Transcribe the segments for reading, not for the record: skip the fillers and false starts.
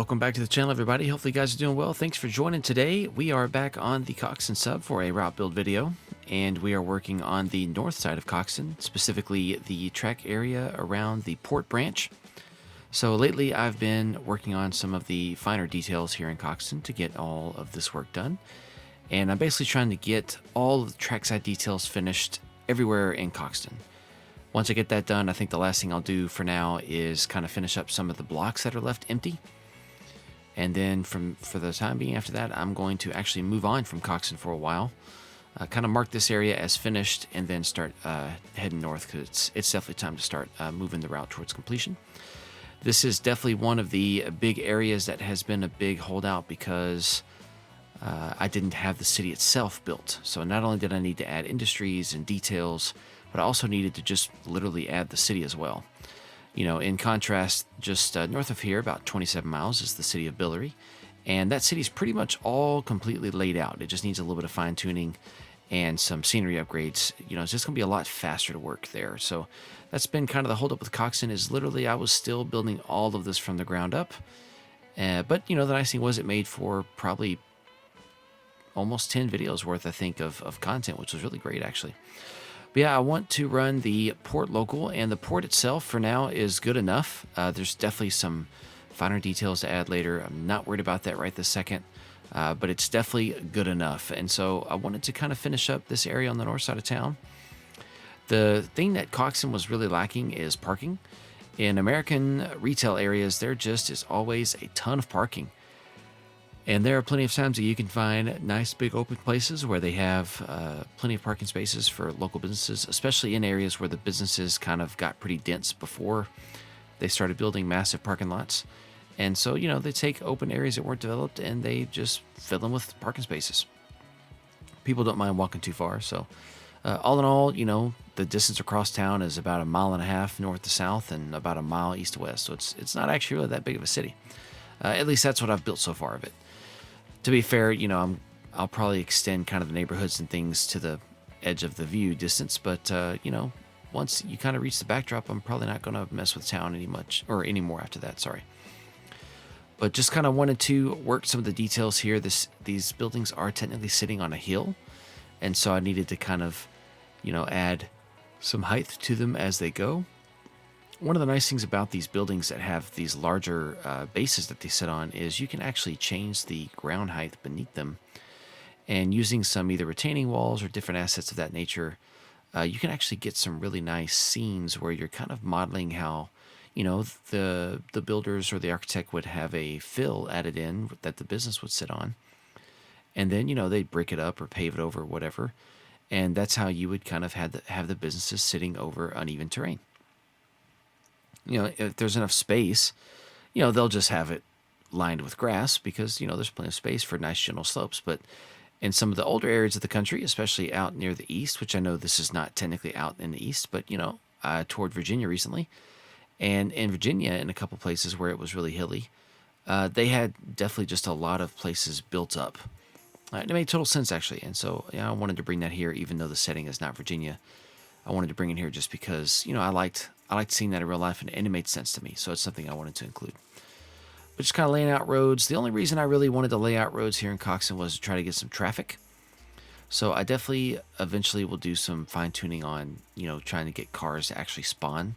Welcome back to the channel, everybody. Hopefully you guys are doing well. Thanks for joining today. We are back on the Coxton sub for a route build video, and we are working on the north side of Coxton, specifically the track area around the port branch. So lately I've been working on some of the finer details here in Coxton to get all of this work done. And I'm basically trying to get all of the trackside details finished everywhere in Coxton. Once I get that done, I think the last thing I'll do for now is kind of finish up some of the blocks that are left empty. And then for the time being after that, I'm going to actually move on from Coxton for a while. Kind of mark this area as finished and then start heading north, because it's definitely time to start moving the route towards completion. This is definitely one of the big areas that has been a big holdout because I didn't have the city itself built. So not only did I need to add industries and details, but I also needed to just literally add the city as well. You know, in contrast, just north of here, about 27 miles, is the city of Billary. And that city's pretty much all completely laid out. It just needs a little bit of fine tuning and some scenery upgrades. You know, it's just going to be a lot faster to work there. So that's been kind of the holdup with Coxton, is literally I was still building all of this from the ground up. But, you know, the nice thing was it made for probably almost 10 videos worth, I think, of content, which was really great, actually. But yeah, I want to run the port local, and the port itself for now is good enough. There's definitely some finer details to add later. I'm not worried about that right this second, but it's definitely good enough. And so I wanted to kind of finish up this area on the north side of town. The thing that Coxton was really lacking is parking. In American retail areas, there just is always a ton of parking. And there are plenty of times that you can find nice big open places where they have plenty of parking spaces for local businesses, especially in areas where the businesses kind of got pretty dense before they started building massive parking lots. And so, you know, they take open areas that weren't developed and they just fill them with parking spaces. People don't mind walking too far. So all in all, you know, the distance across town is about 1.5 miles north to south and about 1 mile east to west. So it's not actually really that big of a city. At least that's what I've built so far of it. To be fair, you know, I'll probably extend kind of the neighborhoods and things to the edge of the view distance, but you know, once you kind of reach the backdrop, I'm probably not going to mess with town anymore after that. Sorry, but just kind of wanted to work some of the details here. These buildings are technically sitting on a hill, and so I needed to kind of, you know, add some height to them as they go. One of the nice things about these buildings that have these larger bases that they sit on is you can actually change the ground height beneath them. And using some either retaining walls or different assets of that nature, you can actually get some really nice scenes where you're kind of modeling how, you know, the builders or the architect would have a fill added in that the business would sit on. And then, you know, they'd brick it up or pave it over or whatever. And that's how you would kind of have the businesses sitting over uneven terrain. You know, if there's enough space, you know, they'll just have it lined with grass because, you know, there's plenty of space for nice gentle slopes. But in some of the older areas of the country, especially out near the east, which I know this is not technically out in the east, but, you know, toward Virginia recently, and in Virginia in a couple places where it was really hilly, they had definitely just a lot of places built up. It made total sense, actually. And so, yeah, I wanted to bring that here, even though the setting is not Virginia. I wanted to bring it here just because, you know, I liked seeing that in real life, and it made sense to me. So it's something I wanted to include. But just kind of laying out roads. The only reason I really wanted to lay out roads here in Coxton was to try to get some traffic. So I definitely eventually will do some fine tuning on, you know, trying to get cars to actually spawn.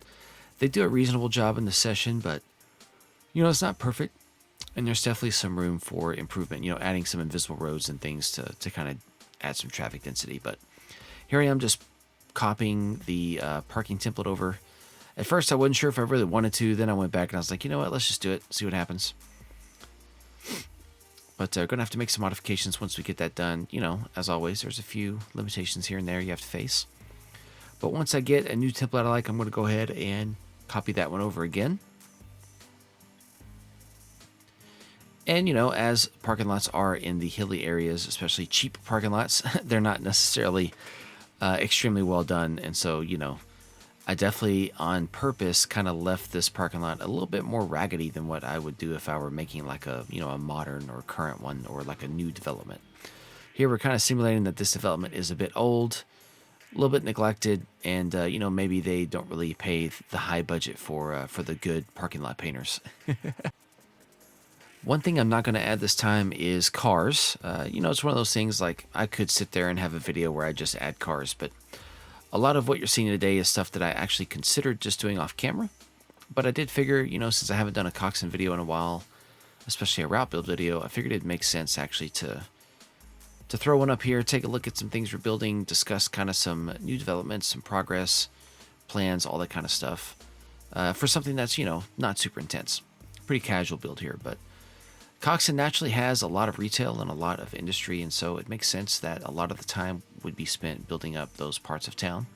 They do a reasonable job in the session, but, you know, it's not perfect. And there's definitely some room for improvement, you know, adding some invisible roads and things to kind of add some traffic density. But here I am just copying the parking template over. At first, I wasn't sure if I really wanted to. Then I went back and I was like, you know what? Let's just do it. See what happens. But going to have to make some modifications once we get that done. You know, as always, there's a few limitations here and there you have to face. But once I get a new template I like, I'm going to go ahead and copy that one over again. And, you know, as parking lots are in the hilly areas, especially cheap parking lots, they're not necessarily extremely well done. And so, you know, I definitely on purpose kind of left this parking lot a little bit more raggedy than what I would do if I were making like a, you know, a modern or current one or like a new development. Here we're kind of simulating that this development is a bit old, a little bit neglected, and, you know, maybe they don't really pay the high budget for the good parking lot painters. One thing I'm not going to add this time is cars. It's one of those things like I could sit there and have a video where I just add cars, but a lot of what you're seeing today is stuff that I actually considered just doing off camera. But I did figure, since I haven't done a Coxton video in a while, especially a route build video, I figured it'd make sense actually to throw one up here, take a look at some things we're building, discuss kind of some new developments, some progress, plans, all that kind of stuff. For something that's, not super intense. Pretty casual build here, but Coxton naturally has a lot of retail and a lot of industry, and so it makes sense that a lot of the time would be spent building up those parts of town.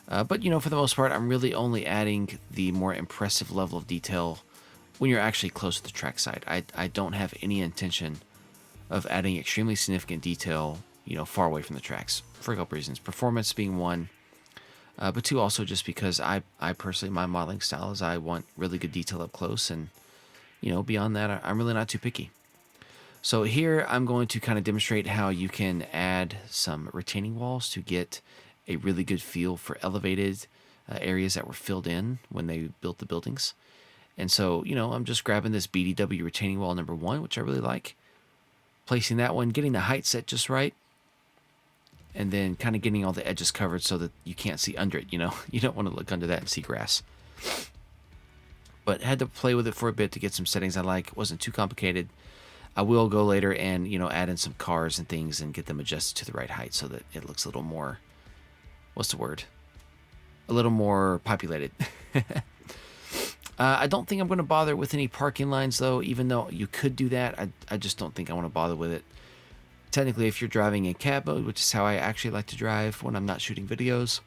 But, for the most part, I'm really only adding the more impressive level of detail when you're actually close to the trackside. I don't have any intention of adding extremely significant detail, far away from the tracks for a couple reasons. Performance being one, but two, also just because I personally, my modeling style is I want really good detail up close, and, beyond that, I'm really not too picky. So here I'm going to kind of demonstrate how you can add some retaining walls to get a really good feel for elevated areas that were filled in when they built the buildings. And so, I'm just grabbing this BDW retaining wall number 1, which I really like, placing that one, getting the height set just right, and then kind of getting all the edges covered so that you can't see under it, You don't want to look under that and see grass. But had to play with it for a bit to get some settings I like. It wasn't too complicated. I will go later and, add in some cars and things and get them adjusted to the right height so that it looks a little more, what's the word? A little more populated. I don't think I'm going to bother with any parking lines, though, even though you could do that. I just don't think I want to bother with it. Technically, if you're driving in cab mode, which is how I actually like to drive when I'm not shooting videos,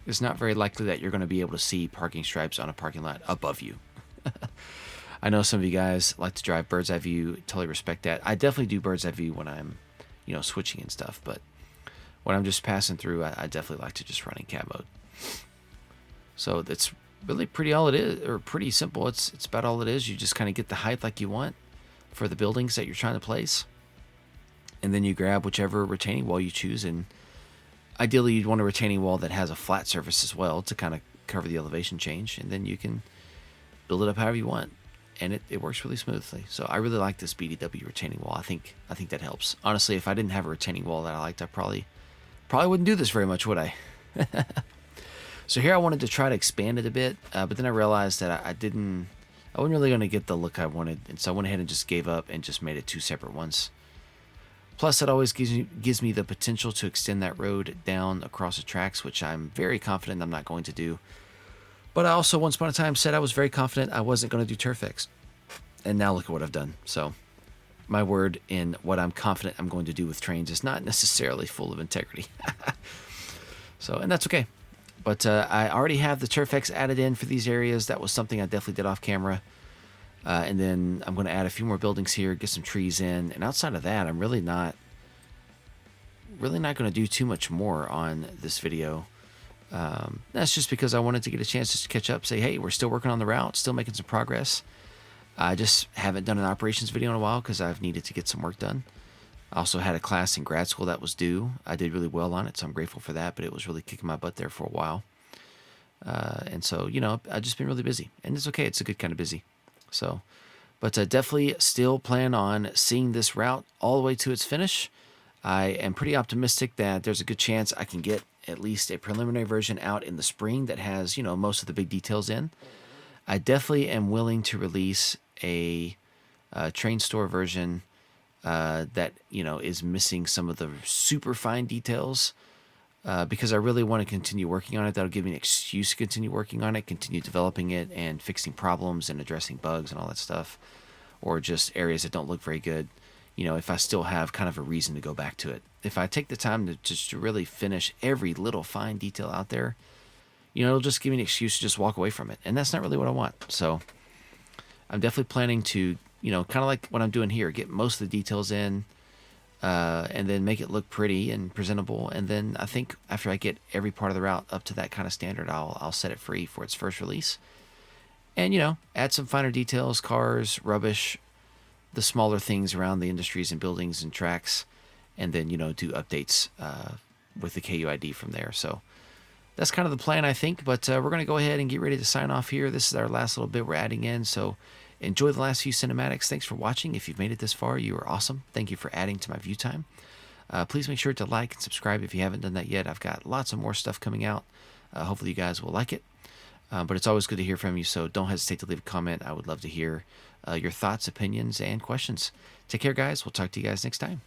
it's not very likely that you're going to be able to see parking stripes on a parking lot above you. I know some of you guys like to drive bird's eye view. Totally respect that. I definitely do bird's eye view when I'm, switching and stuff. But when I'm just passing through, I definitely like to just run in cab mode. So that's really pretty all it is, or pretty simple. It's about all it is. You just kind of get the height like you want for the buildings that you're trying to place, and then you grab whichever retaining wall you choose. And ideally, you'd want a retaining wall that has a flat surface as well to kind of cover the elevation change, and then you can build it up however you want. And it works really smoothly. So I really like this BDW retaining wall. I think that helps. Honestly, if I didn't have a retaining wall that I liked, I probably wouldn't do this very much, would I? So here I wanted to try to expand it a bit, but then I realized that I wasn't really going to get the look I wanted, and so I went ahead and just gave up and just made it 2 separate ones. Plus, it always gives me the potential to extend that road down across the tracks, which I'm very confident I'm not going to do. But I also, once upon a time, said I was very confident I wasn't going to do Turfex. And now look at what I've done. So my word in what I'm confident I'm going to do with trains is not necessarily full of integrity. And that's okay. But I already have the Turfex added in for these areas. That was something I definitely did off camera. And then I'm going to add a few more buildings here, get some trees in. And outside of that, I'm really not going to do too much more on this video. That's just because I wanted to get a chance just to catch up, say, hey, we're still working on the route, still making some progress. I just haven't done an operations video in a while because I've needed to get some work done. I also had a class in grad school that was due. I did really well on it, so I'm grateful for that, but it was really kicking my butt there for a while. And so, I've just been really busy, and it's okay. It's a good kind of busy. But definitely still plan on seeing this route all the way to its finish. I am pretty optimistic that there's a good chance I can get at least a preliminary version out in the spring that has, most of the big details in. I definitely am willing to release a train store version that, is missing some of the super fine details because I really want to continue working on it. That'll give me an excuse to continue working on it, continue developing it and fixing problems and addressing bugs and all that stuff, or just areas that don't look very good. If I still have kind of a reason to go back to it. If I take the time to just really finish every little fine detail out there, it'll just give me an excuse to just walk away from it. And that's not really what I want. So I'm definitely planning to, kind of like what I'm doing here, get most of the details in and then make it look pretty and presentable. And then I think after I get every part of the route up to that kind of standard, I'll set it free for its first release. And, add some finer details, cars, rubbish, the smaller things around the industries and buildings and tracks, and then, do updates with the KUID from there. So that's kind of the plan, I think, but we're going to go ahead and get ready to sign off here. This is our last little bit we're adding in, so enjoy the last few cinematics. Thanks for watching. If you've made it this far, you are awesome. Thank you for adding to my view time. Please make sure to like and subscribe if you haven't done that yet. I've got lots of more stuff coming out. Hopefully you guys will like it. But it's always good to hear from you, so don't hesitate to leave a comment. I would love to hear your thoughts, opinions, and questions. Take care, guys. We'll talk to you guys next time.